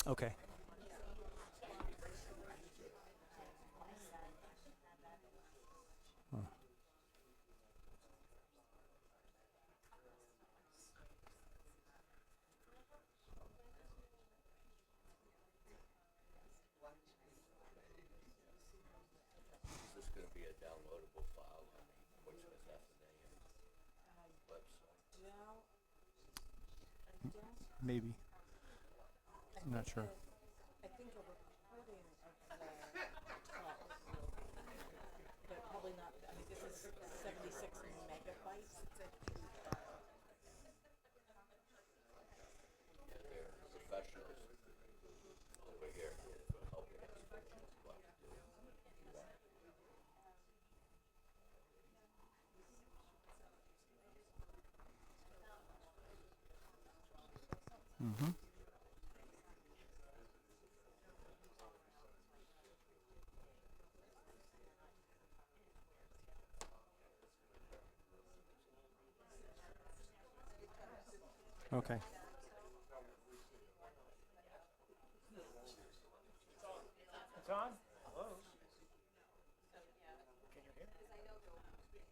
Okay. Huh. Is this going to be a downloadable file on the Portsmouth Athenaeum website? Maybe. I'm not sure. I think a recording of the talk will be, but probably not. I mean, this is 76 megabytes. It's a huge file. Yeah, they're professionals over here helping us with what to do. If you want. Mm-hmm. Okay. It's on? Hello? Can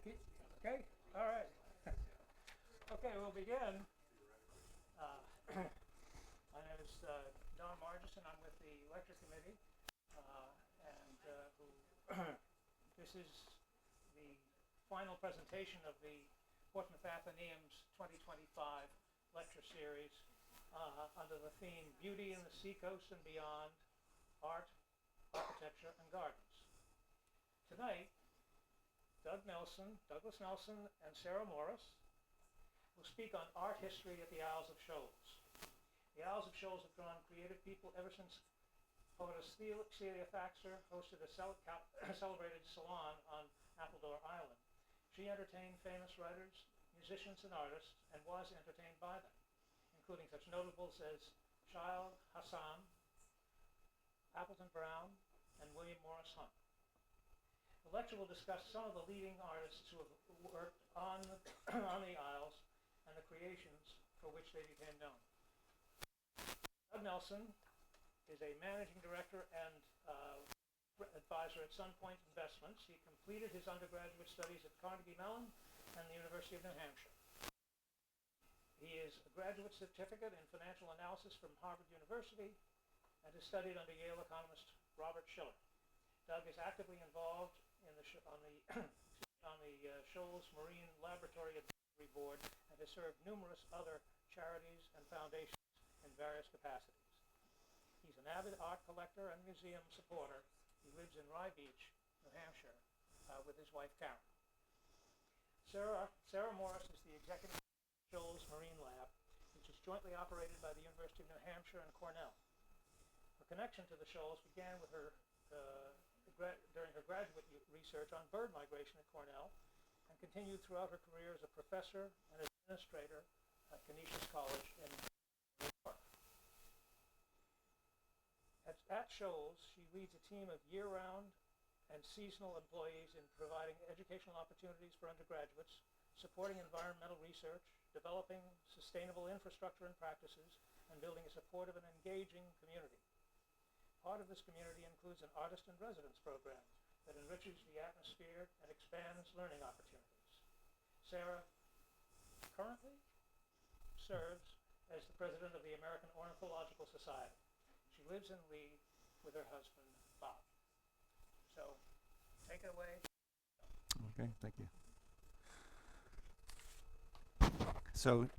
you hear? Okay, all right. Okay, we'll begin. My name is Don Margison. I'm with the lecture committee. This is the final presentation of the Portsmouth Athenaeum's 2025 lecture series under the theme Beauty in the Seacoast and Beyond, Art, Architecture, and Gardens. Tonight, Douglas Nelson, and Sara Morris will speak on art history at the Isles of Shoals. The Isles of Shoals have drawn creative people ever since poetess Celia Thaxter hosted a celebrated salon on Appledore Island. She entertained famous writers, musicians, and artists, and was entertained by them, including such notables as Childe Hassam, Appleton Brown, and William Morris Hunt. The lecture will discuss some of the leading artists who have worked on the Isles and the creations for which they became known. Doug Nelson is a managing director and advisor at Sunpointe Investments. He completed his undergraduate studies at Carnegie Mellon and the University of New Hampshire. He is a graduate certificate in financial analysis from Harvard University and has studied under Yale economist Robert Shiller. Doug is actively involved in on the Shoals Marine Laboratory Advisory Board and has served numerous other charities and foundations in various capacities. He's an avid art collector and museum supporter. He lives in Rye Beach, New Hampshire, with his wife Karen. Sara Morris is the executive of Shoals Marine Lab, which is jointly operated by the University of New Hampshire and Cornell. Her connection to the Shoals began with her during her graduate research on bird migration at Cornell, and continued throughout her career as a professor and administrator at Canisius College in New York. At Shoals, she leads a team of year-round and seasonal employees in providing educational opportunities for undergraduates, supporting environmental research, developing sustainable infrastructure and practices, and building a supportive and engaging community. Part of this community includes an artist in residence program that enriches the atmosphere and expands learning opportunities. Sara currently serves as the president of the American Ornithological Society. She lives in Lee with her husband, Bob. So, take it away. Okay, thank you. So,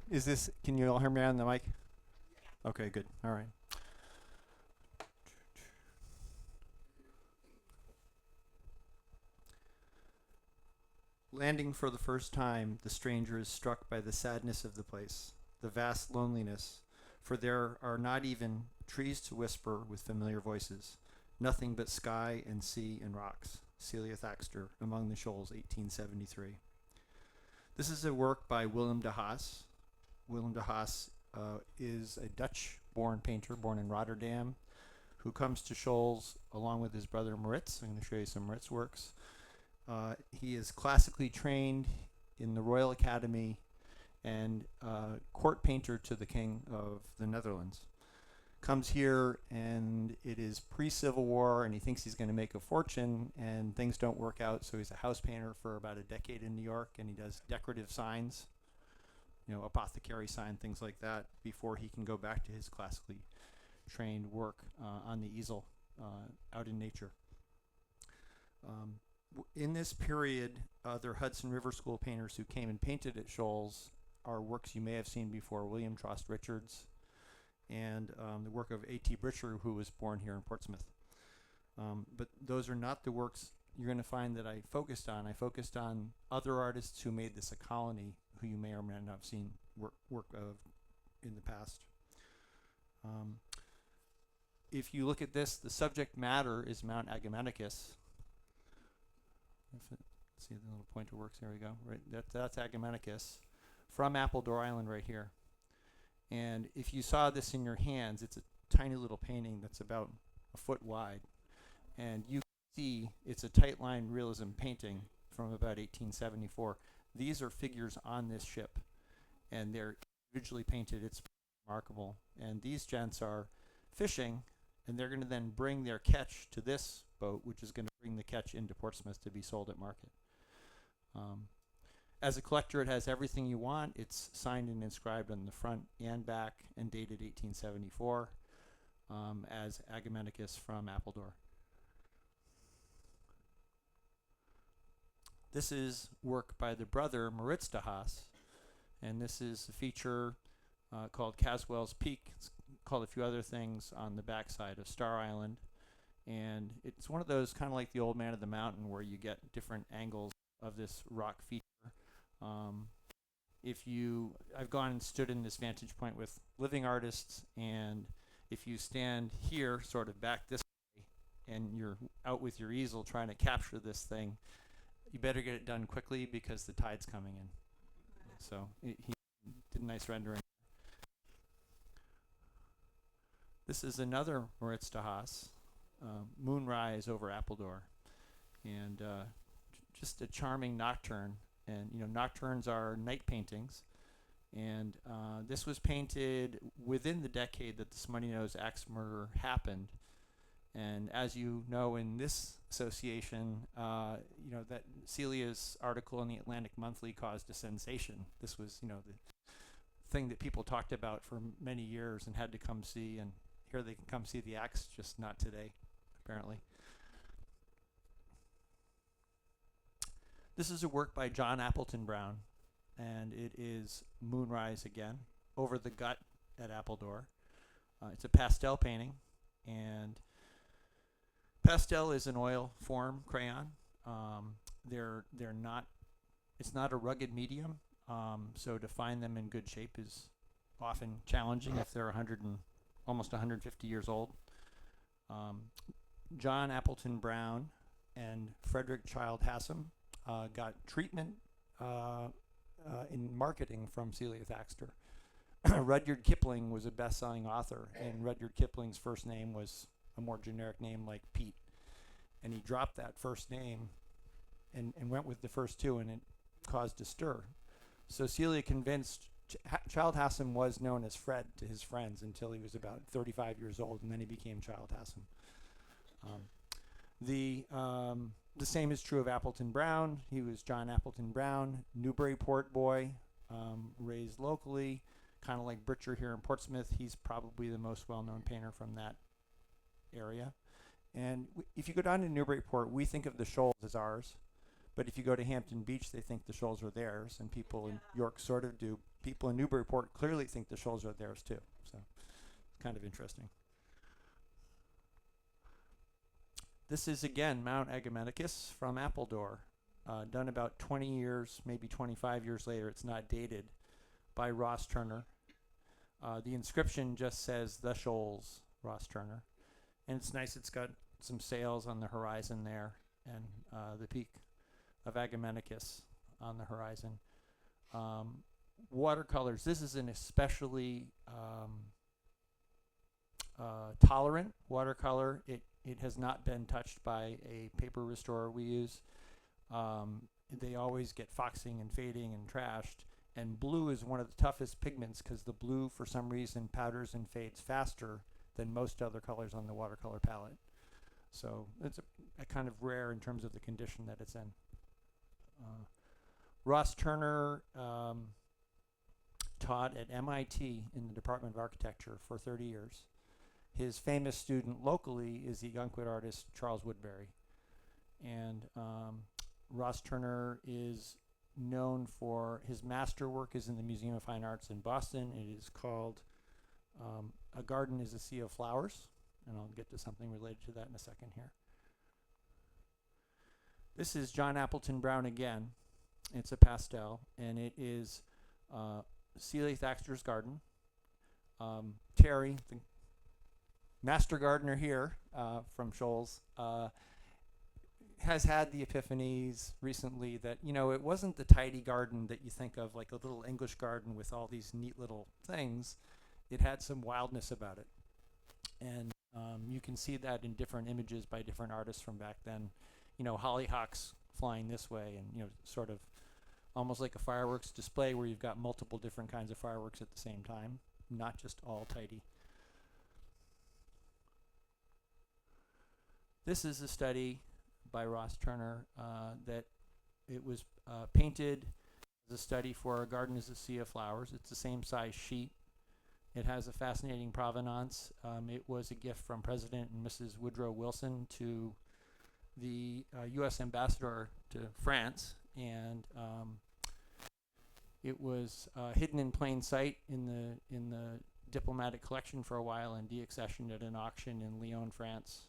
can you all hear me on the mic? Yeah. Okay, good. All right. Landing for the first time, the stranger is struck by the sadness of the place, the vast loneliness, for there are not even trees to whisper with familiar voices, nothing but sky and sea and rocks. Celia Thaxter, Among the Shoals, 1873. This is a work by Willem de Haas. Willem de Haas is a Dutch-born painter, born in Rotterdam, who comes to Shoals along with his brother Maurits. I'm going to show you some Maurits' works. He is classically trained in the Royal Academy and court painter to the King of the Netherlands. comes here, and it is pre-Civil War, and he thinks he's going to make a fortune, and things don't work out, so he's a house painter for about a decade in New York, and he does decorative signs, apothecary sign, things like that, before he can go back to his classically trained work on the easel out in nature. In this period, other Hudson River School painters who came and painted at Shoals are works you may have seen before: William Trost Richards, and the work of A.T. Britcher, who was born here in Portsmouth. But those are not the works you're going to find that I focused on. I focused on other artists who made this a colony, who you may or may not have seen work of in the past. If you look at this, the subject matter is Mount Agamenticus. See the little pointer works, there we go. Right, that's Agamenticus from Appledore Island right here. And if you saw this in your hands, it's a tiny little painting that's about a foot wide. And you can see it's a tight line realism painting from about 1874. These are figures on this ship, and they're individually painted. It's remarkable. And these gents are fishing, and they're going to then bring their catch to this boat, which is going to bring the catch into Portsmouth to be sold at market. As a collector, it has everything you want. It's signed and inscribed on the front and back, and dated 1874 as Agamenticus from Appledore. This is work by the brother Moritz de Haas, and this is a feature called Caswell's Peak. It's called a few other things on the backside of Star Island, and it's one of those kind of like the Old Man of the Mountain, where you get different angles of this rock feature. I've gone and stood in this vantage point with living artists, and if you stand here, sort of back this way, and you're out with your easel trying to capture this thing, you better get it done quickly because the tide's coming in. So he did a nice rendering. This is another Moritz de Haas, Moonrise over Appledore, and just a charming nocturne. And nocturnes are night paintings, and this was painted within the decade that the Smutty Nose axe murder happened. And as you know, in this association, that Celia's article in the Atlantic Monthly caused a sensation. This was, the thing that people talked about for many years and had to come see, and here they can come see the axe, just not today, apparently. This is a work by John Appleton Brown, and it is Moonrise again, over the gut at Appledore. It's a pastel painting, and pastel is an oil form crayon. It's not a rugged medium, so to find them in good shape is often challenging if they're almost 150 years old. John Appleton Brown and Frederick Childe Hassam got treatment in marketing from Celia Thaxter. Rudyard Kipling was a best-selling author, and Rudyard Kipling's first name was a more generic name like Pete. And he dropped that first name and went with the first two, and it caused a stir. So Celia convinced Childe Hassam was known as Fred to his friends until he was about 35 years old, and then he became Childe Hassam. The same is true of Appleton Brown. He was John Appleton Brown, Newburyport boy, raised locally, kind of like Britcher here in Portsmouth. He's probably the most well-known painter from that area. And if you go down to Newburyport, we think of the Shoals as ours. But if you go to Hampton Beach, they think the Shoals are theirs, and people in York sort of do. People in Newburyport clearly think the Shoals are theirs too. So it's kind of interesting. This is, again, Mount Agamenticus from Appledore, done about 20 years, maybe 25 years later. It's not dated, by Ross Turner. The inscription just says, "The Shoals, Ross Turner." And it's nice. It's got some sails on the horizon there, and the peak of Agamenticus on the horizon. Watercolors. This is an especially tolerant watercolor. It has not been touched by a paper restorer we use. They always get foxing and fading and trashed. And blue is one of the toughest pigments because the blue, for some reason, powders and fades faster than most other colors on the watercolor palette. So it's a kind of rare in terms of the condition that it's in. Ross Turner taught at MIT in the Department of Architecture for 30 years. His famous student locally is the Gunkwit artist Charles Woodbury. And Ross Turner is known for his masterwork is in the Museum of Fine Arts in Boston. It is called A Garden is a Sea of Flowers, and I'll get to something related to that in a second here. This is John Appleton Brown again. It's a pastel, and it is Celia Thaxter's garden. Terry, the master gardener here from Shoals, has had the epiphanies recently that, you know, it wasn't the tidy garden that you think of, like a little English garden with all these neat little things. It had some wildness about it. And you can see that in different images by different artists from back then. You know, hollyhocks flying this way, and, you know, sort of almost like a fireworks display where you've got multiple different kinds of fireworks at the same time, not just all tidy. This is a study by Ross Turner that it was painted as a study for A Garden is a Sea of Flowers. It's the same size sheet. It has a fascinating provenance. It was a gift from President and Mrs. Woodrow Wilson to the U.S. ambassador to France, and it was hidden in plain sight in the diplomatic collection for a while and deaccessioned at an auction in Lyon, France,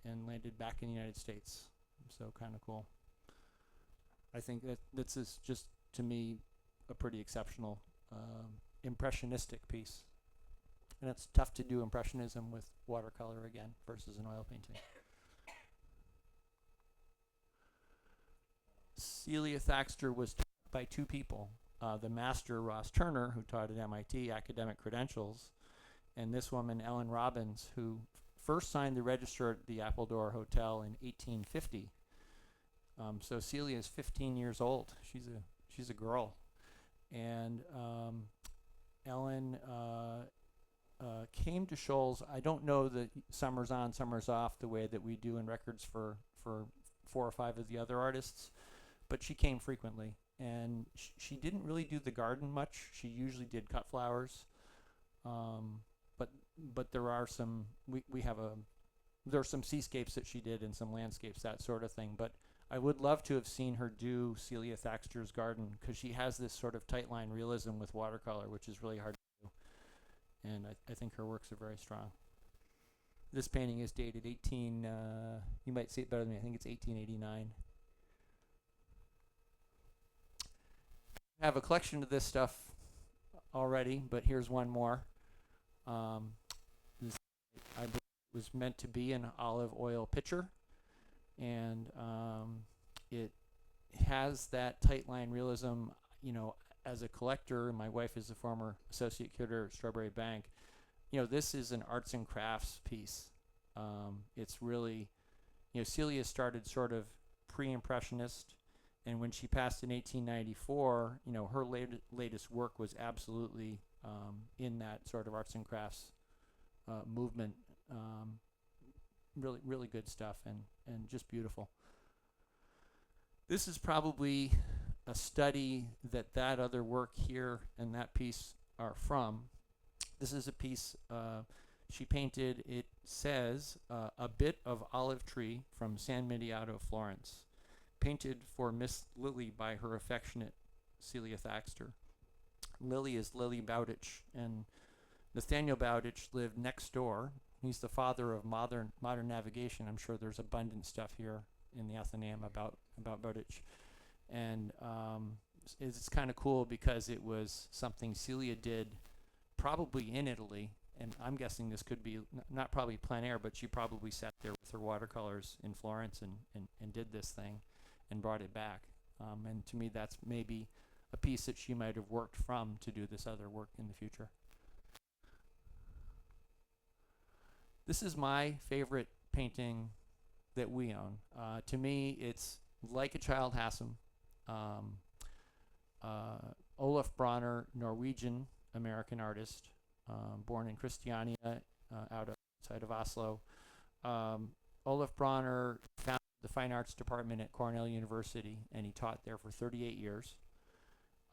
and landed back in the United States. So kind of cool. I think that this is just, to me, a pretty exceptional impressionistic piece. And it's tough to do impressionism with watercolor again versus an oil painting. Celia Thaxter was taught by two people. The master, Ross Turner, who taught at MIT, academic credentials, and this woman, Ellen Robbins, who first signed the register at the Appledore Hotel in 1850. So Celia is 15 years old. She's a girl. And Ellen came to Shoals. I don't know the summers on, summers off the way that we do in records for 4 or 5 of the other artists, but she came frequently. And she didn't really do the garden much. She usually did cut flowers. But there are some, there are some seascapes that she did and some landscapes, that sort of thing. But I would love to have seen her do Celia Thaxter's garden, because she has this sort of tight line realism with watercolor, which is really hard to do. And I think her works are very strong. This painting is dated you might see it better than me, I think it's 1889. I have a collection of this stuff already, but here's one more. This, I believe, was meant to be an olive oil pitcher, and it has that tight line realism. You know, as a collector, my wife is a former associate curator at Strawberry Bank. You know, this is an arts and crafts piece. It's really, you know, Celia started sort of pre-impressionist, and when she passed in 1894, you know, her latest work was absolutely in that sort of arts and crafts movement. Really, really good stuff, and just beautiful. This is probably a study that other work here and that piece are from. This is a piece she painted. It says a bit of olive tree from San Miniato, Florence, painted for Miss Lily by her affectionate Celia Thaxter. Lily is Lily Bowditch, and Nathaniel Bowditch lived next door. He's the father of modern navigation. I'm sure there's abundant stuff here in the Athenaeum about Bowditch. And it's kind of cool because it was something Celia did probably in Italy, and I'm guessing this could be not probably plein air, but she probably sat there with her watercolors in Florence and did this thing and brought it back. And to me, that's maybe a piece that she might have worked from to do this other work in the future. This is my favorite painting that we own. To me, it's like a Childe Hassam. Olaf Bronner, Norwegian American artist. born in Christiania, outside of Oslo. Olaf Bronner founded the Fine Arts Department at Cornell University, and he taught there for 38 years.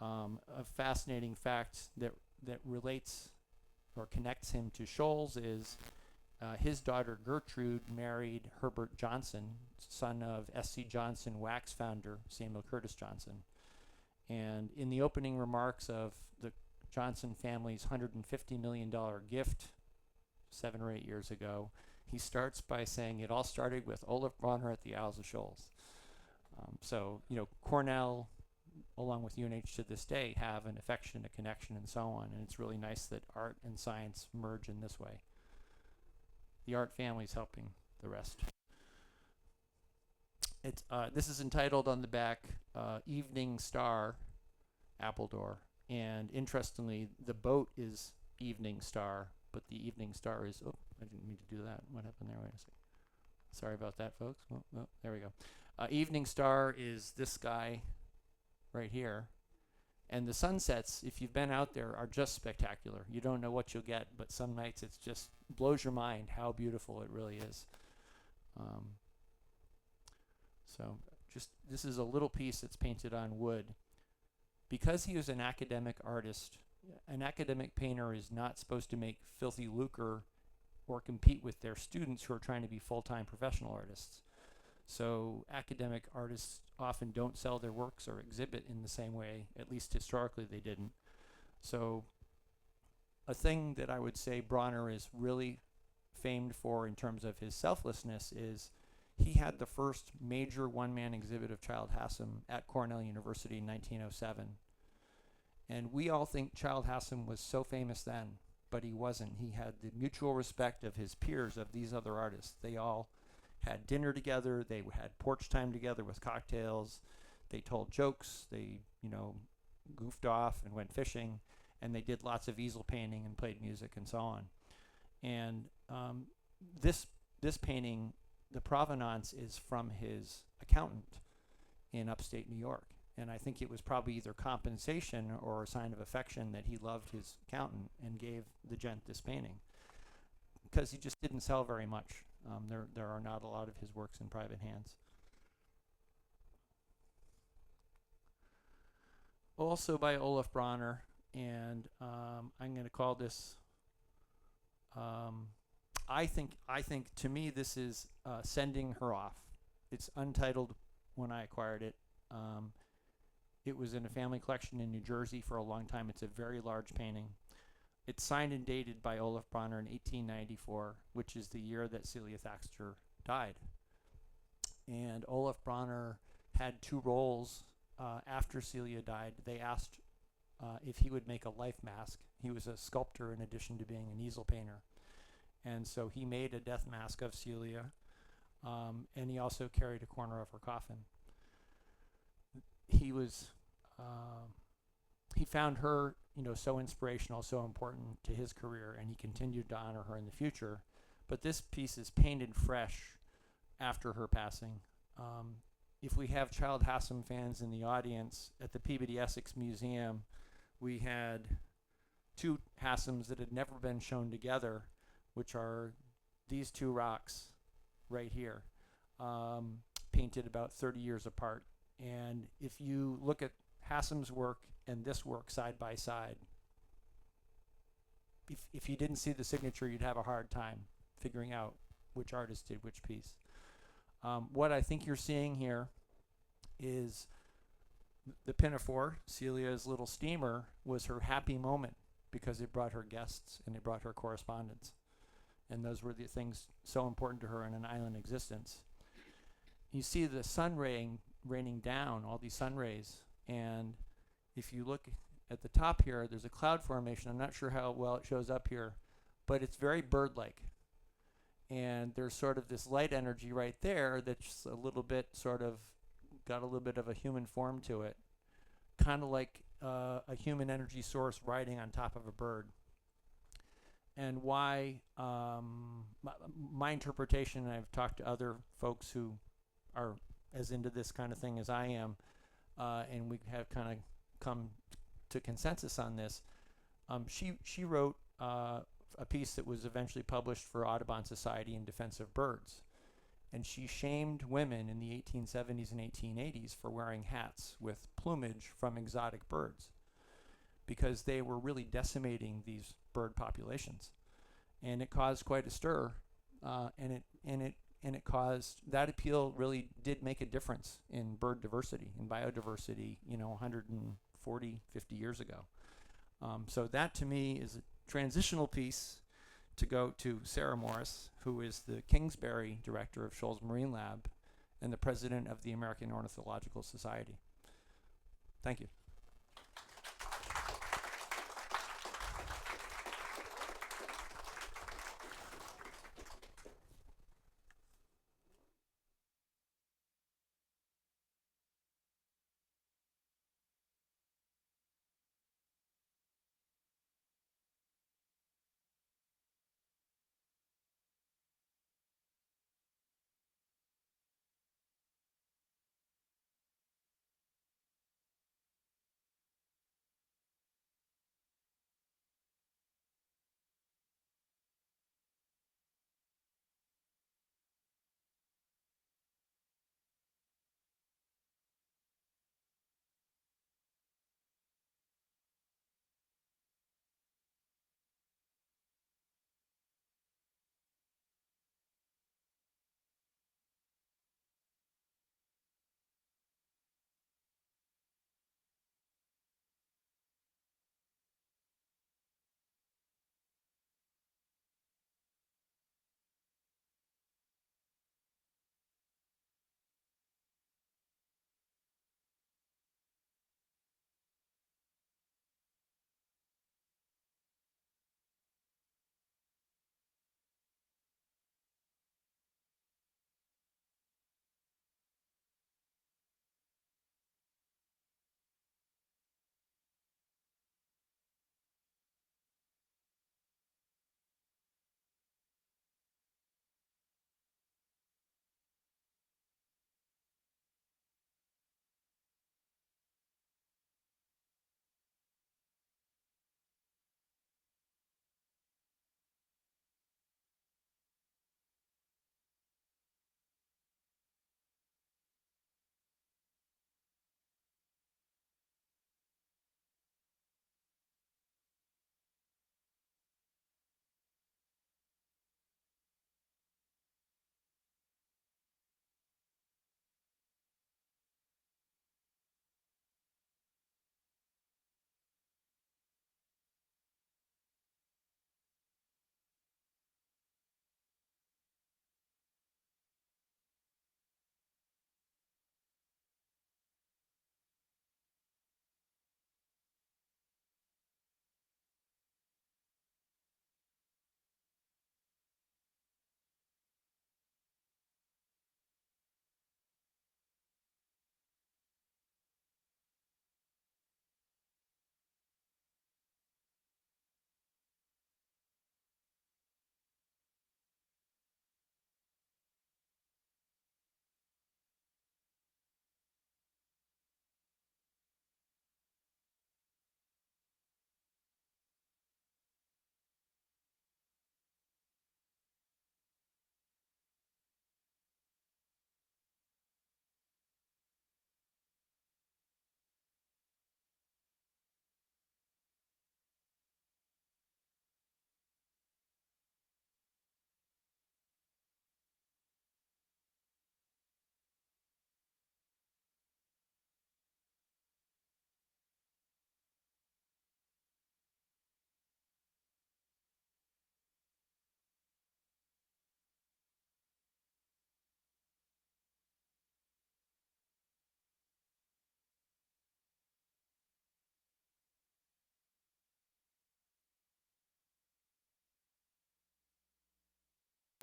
A fascinating fact that relates or connects him to Shoals is his daughter Gertrude married Herbert Johnson, son of S.C. Johnson wax founder Samuel Curtis Johnson. And in the opening remarks of the Johnson family's $150 million gift 7 or 8 years ago, he starts by saying it all started with Olaf Bronner at the Isles of Shoals. So, Cornell, along with UNH to this day, have an affection, a connection, and so on. And it's really nice that art and science merge in this way. The art family is helping the rest. This is entitled on the back, Evening Star, Appledore. And interestingly, the boat is Evening Star, but the Evening Star is, I didn't mean to do that. What happened there? Wait a second. Sorry about that, folks. Oh, there we go. Evening Star is this guy right here. And the sunsets, if you've been out there, are just spectacular. You don't know what you'll get, but some nights it's just blows your mind how beautiful it really is. So this is a little piece that's painted on wood. Because he was an academic artist, an academic painter is not supposed to make filthy lucre or compete with their students who are trying to be full-time professional artists. So academic artists often don't sell their works or exhibit in the same way, at least historically they didn't. So a thing that I would say Bronner is really famed for in terms of his selflessness is he had the first major one-man exhibit of Childe Hassam at Cornell University in 1907. And we all think Childe Hassam was so famous then, but he wasn't. He had the mutual respect of his peers, of these other artists. They all had dinner together, they had porch time together with cocktails, they told jokes, they, goofed off and went fishing, and they did lots of easel painting and played music and so on. And this painting, the provenance is from his accountant in upstate New York. And I think it was probably either compensation or a sign of affection that he loved his accountant and gave the gent this painting, because he just didn't sell very much. There are not a lot of his works in private hands. Also by Olaf Bronner, and I'm going to call this. I think to me this is Sending Her Off. It's untitled when I acquired it. It was in a family collection in New Jersey for a long time. It's a very large painting. It's signed and dated by Olaf Bronner in 1894, which is the year that Celia Thaxter died. And Olaf Bronner had 2 roles after Celia died. They asked if he would make a life mask. He was a sculptor in addition to being an easel painter. And so he made a death mask of Celia, and he also carried a corner of her coffin. He found her, so inspirational, so important to his career, and he continued to honor her in the future. But this piece is painted fresh after her passing. If we have Childe Hassam fans in the audience, at the Peabody Essex Museum, we had 2 Hassams that had never been shown together, which are these 2 rocks right here, painted about 30 years apart. And if you look at Hassam's work and this work side by side, if you didn't see the signature, you'd have a hard time figuring out which artist did which piece. What I think you're seeing here is the Pinafore, Celia's little steamer, was her happy moment because it brought her guests and it brought her correspondence. And those were the things so important to her in an island existence. You see the sun raining down, all these sun rays, and if you look at the top here, there's a cloud formation. I'm not sure how well it shows up here, but it's very bird-like. And there's sort of this light energy right there that's a little bit sort of got a little bit of a human form to it, kind of like a human energy source riding on top of a bird. And why my interpretation, and I've talked to other folks who are as into this kind of thing as I am, and we have kind of come to consensus on this. She wrote a piece that was eventually published for Audubon Society in Defense of Birds. And she shamed women in the 1870s and 1880s for wearing hats with plumage from exotic birds because they were really decimating these bird populations. And it caused quite a stir, and it caused, that appeal really did make a difference in bird diversity and biodiversity, 140, 50 years ago. So that to me is a transitional piece to go to Sara Morris, who is the Kingsbury director of Shoals Marine Lab and the president of the American Ornithological Society. Thank you.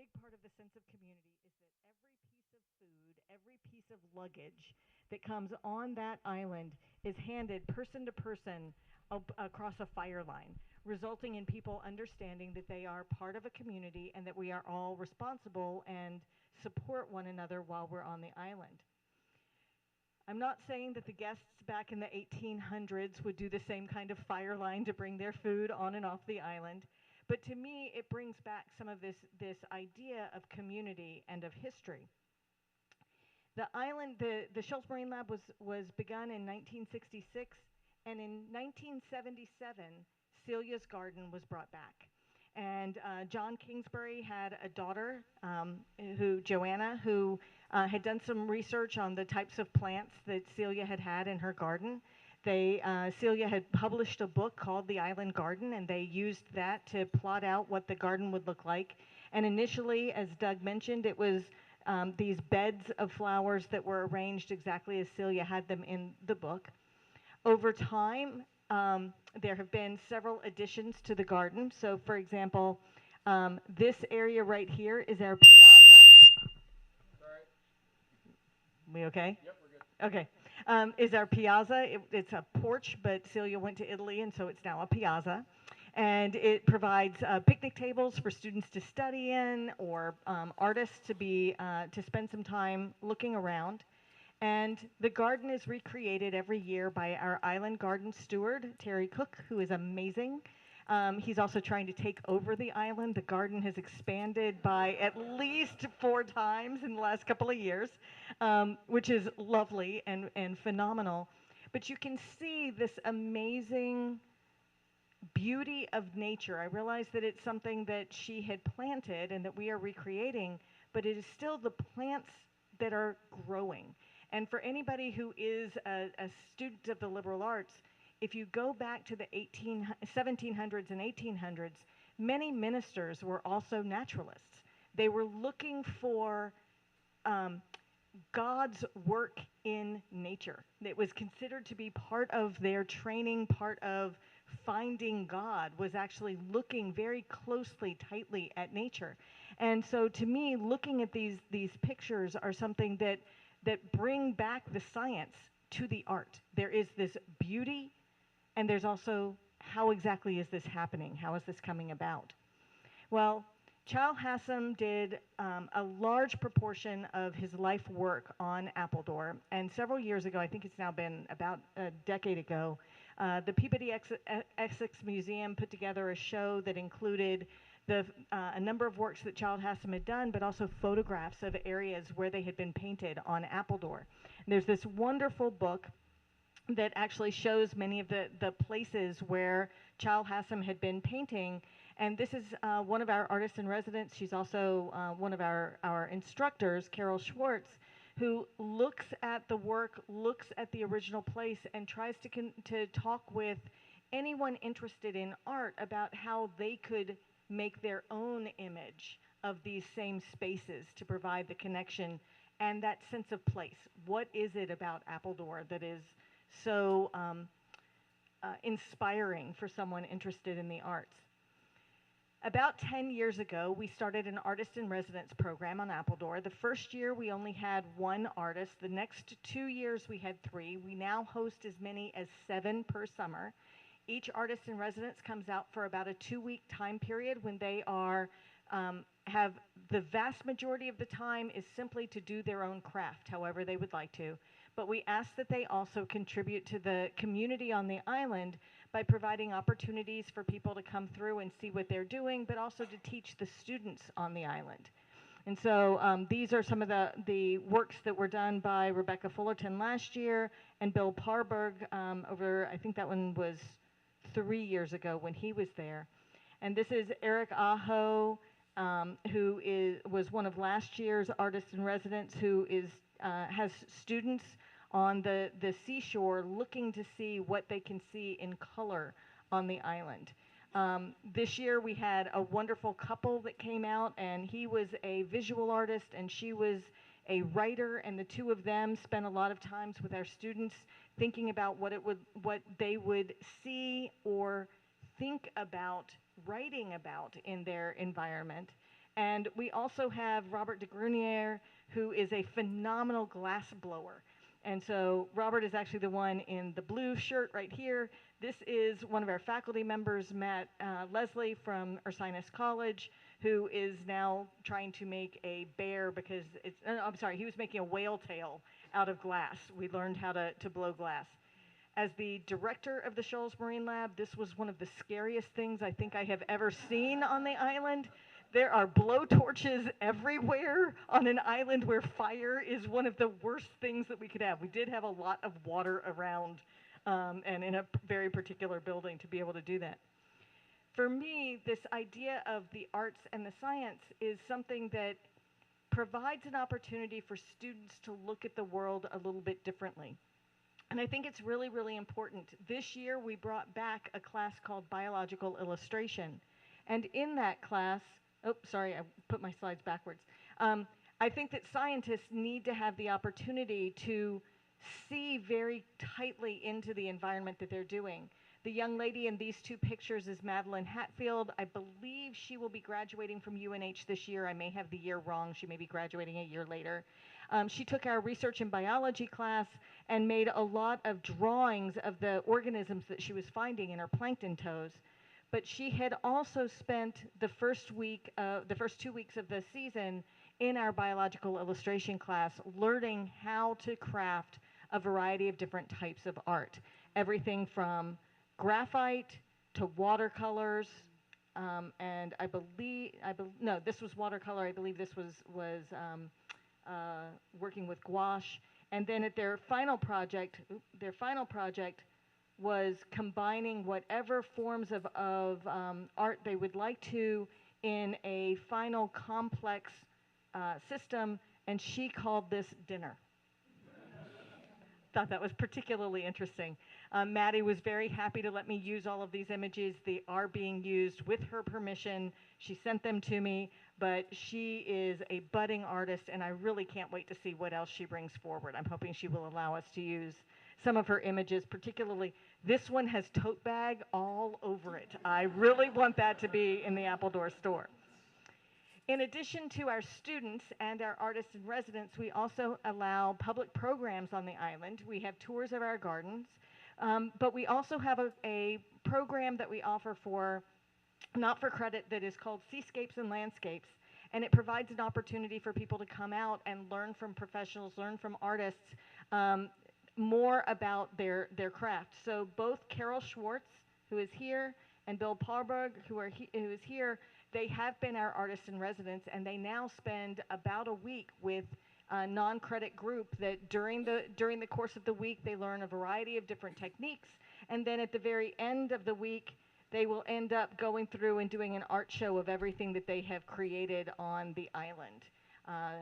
Big part of the sense of community is that every piece of food, every piece of luggage that comes on that island is handed person to person across a fire line, resulting in people understanding that they are part of a community and that we are all responsible and support one another while we're on the island. I'm not saying that the guests back in the 1800s would do the same kind of fire line to bring their food on and off the island. But to me, it brings back some of this idea of community and of history. The island, the Shoals Marine Lab was begun in 1966, and in 1977, Celia's garden was brought back. And John Kingsbury had a daughter, Joanna, who had done some research on the types of plants that Celia had in her garden. Celia had published a book called The Island Garden, and they used that to plot out what the garden would look like. And initially, as Doug mentioned, it was these beds of flowers that were arranged exactly as Celia had them in the book. Over time, there have been several additions to the garden. So, for example, this area right here is our piazza. Sorry. We okay? Yep, we're good. Okay. Is our piazza. It's a porch, but Celia went to Italy, and so it's now a piazza. And it provides picnic tables for students to study in, or artists to spend some time looking around. And the garden is recreated every year by our island garden steward, Terry Cook, who is amazing. He's also trying to take over the island. The garden has expanded by at least 4 times in the last couple of years, which is lovely and phenomenal. But you can see this amazing beauty of nature. I realize that it's something that she had planted and that we are recreating, but it is still the plants that are growing. And for anybody who is a student of the liberal arts, if you go back to the 1700s and 1800s, many ministers were also naturalists. They were looking for God's work in nature. It was considered to be part of their training, part of finding God, was actually looking very closely, tightly at nature. And so to me, looking at these pictures are something that bring back the science to the art. There is this beauty, and there's also how exactly is this happening? How is this coming about? Well, Childe Hassam did a large proportion of his life work on Appledore, and several years ago, I think it's now been about a decade ago, the Peabody Essex Museum put together a show that included a number of works that Childe Hassam had done, but also photographs of areas where they had been painted on Appledore. And there's this wonderful book that actually shows many of the places where Childe Hassam had been painting. And this is one of our artists in residence. She's also one of our instructors, Carol Schwartz, who looks at the work, looks at the original place, and tries to talk with anyone interested in art about how they could make their own image of these same spaces to provide the connection and that sense of place. What is it about Appledore that is so inspiring for someone interested in the arts? About 10 years ago, we started an artist in residence program on Appledore. The first year, we only had 1 artist. The next 2 years, we had 3. We now host as many as 7 per summer. Each artist in residence comes out for about a 2-week time period when they have the vast majority of the time is simply to do their own craft, however they would like to. But we ask that they also contribute to the community on the island by providing opportunities for people to come through and see what they're doing, but also to teach the students on the island. And so these are some of the works that were done by Rebecca Fullerton last year and Bill Parberg over, I think that one was 3 years ago when he was there. And this is Eric Aho, who was one of last year's artists in residence, who has students on the seashore looking to see what they can see in color on the island. This year we had a wonderful couple that came out, and he was a visual artist and she was a writer, and the two of them spent a lot of times with our students thinking about what they would see or think about writing about in their environment. And we also have Robert de Grunier, who is a phenomenal glass blower. And so Robert is actually the one in the blue shirt right here. This is one of our faculty members, Matt Leslie from Ursinus College, who is now trying to make a bear because he was making a whale tail out of glass. We learned how to blow glass. As the director of the Shoals Marine Lab, this was one of the scariest things I think I have ever seen on the island. There are blowtorches everywhere on an island where fire is one of the worst things that we could have. We did have a lot of water around and in a very particular building to be able to do that. For me, this idea of the arts and the science is something that provides an opportunity for students to look at the world a little bit differently. And I think it's really, really important. This year, we brought back a class called Biological Illustration. And in that class, oh, sorry, I put my slides backwards. I think that scientists need to have the opportunity to see very tightly into the environment that they're doing. The young lady in these two pictures is Madeline Hatfield. I believe she will be graduating from UNH this year. I may have the year wrong. She may be graduating a year later. She took our research in biology class and made a lot of drawings of the organisms that she was finding in her plankton toes. But she had also spent the first 2 weeks of the season in our biological illustration class learning how to craft a variety of different types of art. Everything from graphite to watercolors, and no, this was watercolor. I believe this was working with gouache. And then at their final project was combining whatever forms of art they would like to in a final complex system, and she called this dinner. Thought that was particularly interesting. Maddie was very happy to let me use all of these images. They are being used with her permission. She sent them to me, but she is a budding artist, and I really can't wait to see what else she brings forward. I'm hoping she will allow us to use some of her images, particularly this one has tote bag all over it. I really want that to be in the Appledore store. In addition to our students and our artists in residence, we also allow public programs on the island. We have tours of our gardens, but we also have a program that we offer for, not for credit, that is called Seascapes and Landscapes, and it provides an opportunity for people to come out and learn from professionals, learn from artists, more about their craft. So both Carol Schwartz, who is here, and Bill Parberg, who is here, they have been our artists in residence, and they now spend about a week with a non-credit group that during the course of the week they learn a variety of different techniques, and then at the very end of the week they will end up going through and doing an art show of everything that they have created on the island,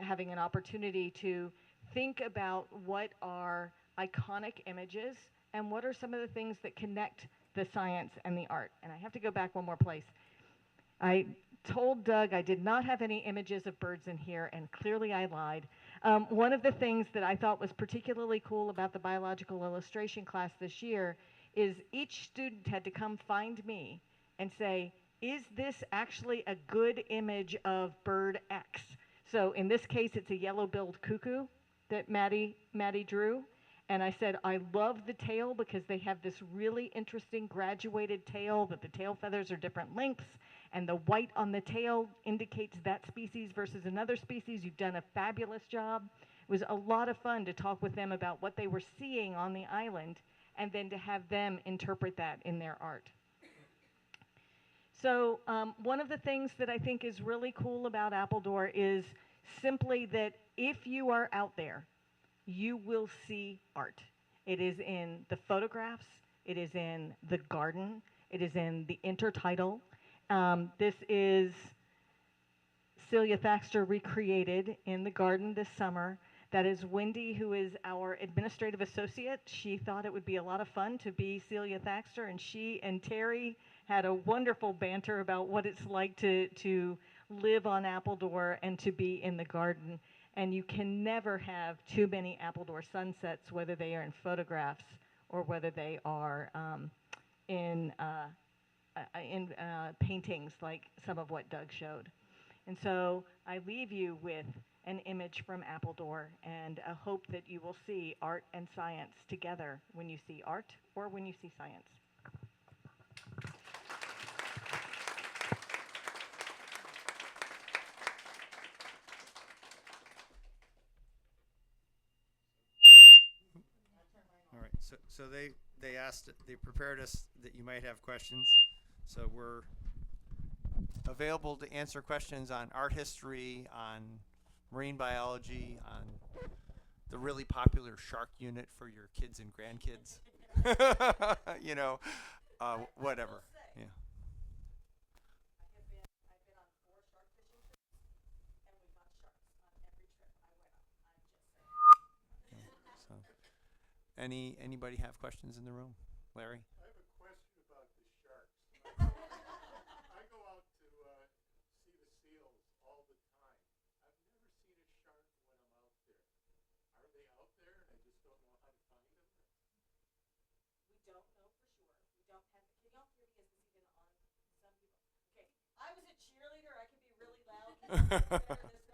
having an opportunity to think about what are iconic images and what are some of the things that connect the science and the art. And I have to go back one more place. I told Doug I did not have any images of birds in here, and clearly I lied. One of the things that I thought was particularly cool about the biological illustration class this year is each student had to come find me and say, is this actually a good image of bird X? So in this case, it's a yellow-billed cuckoo that Maddie drew. And I said, I love the tail because they have this really interesting graduated tail, that the tail feathers are different lengths, and the white on the tail indicates that species versus another species. You've done a fabulous job. It was a lot of fun to talk with them about what they were seeing on the island and then to have them interpret that in their art. So one of the things that I think is really cool about Appledore is simply that if you are out there, you will see art. It is in the photographs, it is in the garden, it is in the intertidal. This is Celia Thaxter recreated in the garden this summer. That is Wendy, who is our administrative associate. She thought it would be a lot of fun to be Celia Thaxter, and she and Terry had a wonderful banter about what it's like to live on Appledore and to be in the garden. And you can never have too many Appledore sunsets, whether they are in photographs or whether they are in paintings like some of what Doug showed. And so I leave you with an image from Appledore and a hope that you will see art and science together when you see art or when you see science. All right, so they prepared us that you might have questions. So we're available to answer questions on art history, on marine biology, on the really popular shark unit for your kids and grandkids. You know, whatever. Yeah. I've been on 4 shark fishing trips, and we got sharks on every trip I went on. I'm just saying. So, anybody have questions in the room? Larry? I have a question about the sharks. I go out to see the seals all the time. I've never seen a shark when I'm out there. Are they out there and I just don't know how to find them? We don't know for sure. We don't have, can y'all hear me? Is this even on some people? Okay, I was a cheerleader. I can be really loud. Can you hear this